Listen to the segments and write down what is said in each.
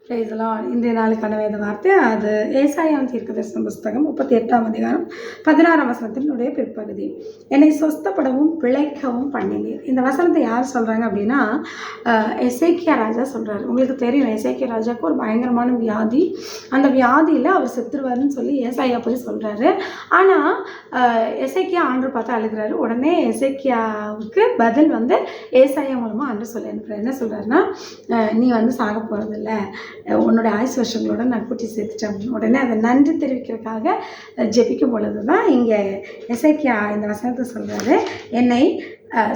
Praise the Lord. இன்றைய நாளுக்கான வேத வார்த்தை அது ஏசாயாவின் தீர்க்கதரிசன புஸ்தகம் 38ஆம் அதிகாரம் 16ஆம் வசனத்தினுடைய பிற்பகுதி. என்னை சொஸ்தப்படவும் பிழைக்கவும் பண்ணினீர். இந்த வசனத்தை யார் சொல்கிறாங்க அப்படின்னா எசேக்கியா ராஜா சொல்கிறார். உங்களுக்கு தெரியும், எசேக்கியா ராஜாவுக்கு ஒரு பயங்கரமான வியாதி. அந்த வியாதியில் அவர் செத்துருவாருன்னு சொல்லி ஏசாயா போய் சொல்கிறாரு. ஆனால் எசேக்கியா ஆண்டவர் பார்த்து அழுகிறாரு. உடனே எசேக்கியாவுக்கு பதில் ஏசாயா மூலமாக ஆண்டவர் சொல்லி அனுப்புகிறார். என்ன சொல்கிறாருன்னா, நீ சாக போகிறதில்ல, உன்னோட ஆயுசு வருஷங்களோட நான் கூட்டி சேர்த்துட்டேன். உடனே அதை நன்றி தெரிவிக்கிறதுக்காக ஜெபிக்கும் பொழுது தான் இங்கே எசேக்கியா இந்த வசனத்தை சொல்கிறாரு, என்னை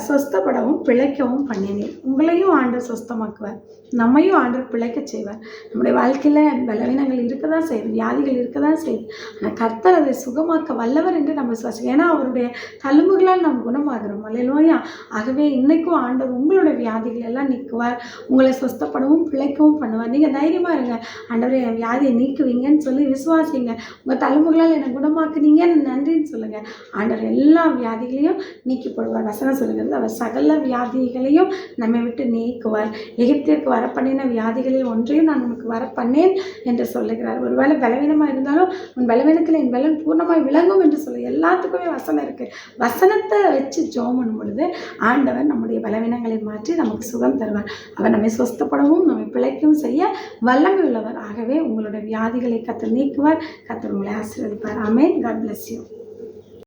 சொஸ்தப்படவும் பிழைக்கவும் பண்ணினேன். உங்களையும் ஆண்டவர் சொஸ்தமாக்குவார், நம்மையும் ஆண்டவர் பிழைக்க செய்வார். நம்முடைய வாழ்க்கையில் பலவீனங்கள் இருக்க தான் செய்யுது, வியாதிகள் இருக்க தான் செய்யுது. ஆனால் கர்த்தர் அதை சுகமாக்க வல்லவர் என்று நம்ம விசுவாசிக்கிறோம். ஏன்னா அவருடைய தழும்புகளால் நம்ம குணமாகிறோம். அல்லேலூயா. ஆகவே இன்றைக்கும் ஆண்டவர் உங்களுடைய வியாதிகள் எல்லாம் நீக்குவார், உங்களை சொஸ்தப்படவும் பிழைக்கவும் பண்ணுவார். நீங்கள் தைரியமாக இருங்க. ஆண்டவரே என் வியாதியை நீக்குவீங்கன்னு சொல்லி விசுவாசிங்க. உங்கள் தழும்புகளால் என்னை குணமாக்குனீங்கன்னு நன்றின்னு சொல்லுங்கள். ஆண்டவர் எல்லா வியாதிகளையும் நீக்கி போடுவார். வசனம் சொல்லுகிறது, அவர் சகல வியாதிகளையும் நம்மை விட்டு நீக்குவார். எகிப்திற்கு வரப்பண்ணின வியாதிகளில் ஒன்றையும் நான் உனக்கு வரப்பண்ணேன் என்று சொல்லுகிறார். ஒருவேளை பலவீனமாக இருந்தாலும் உன் பலவீனத்தில் என் பலன் பூர்ணமாய் விளங்கும் என்று சொல்லி எல்லாத்துக்குமே வசனம் இருக்குது. வசனத்தை வச்சு ஜெபம் பண்ணும் பொழுது ஆண்டவர் நம்முடைய பலவீனங்களை மாற்றி நமக்கு சுகம் தருவார். அவர் நம்மை சொஸ்தப்படவும் நம்மை பிழைக்கவும் செய்ய வல்லமை உள்ளவர். ஆகவே உங்களுடைய வியாதிகளை கர்த்தர் நீக்குவார். கர்த்தர் உங்களை ஆசீர்வதிப்பார். ஆமென். God bless you.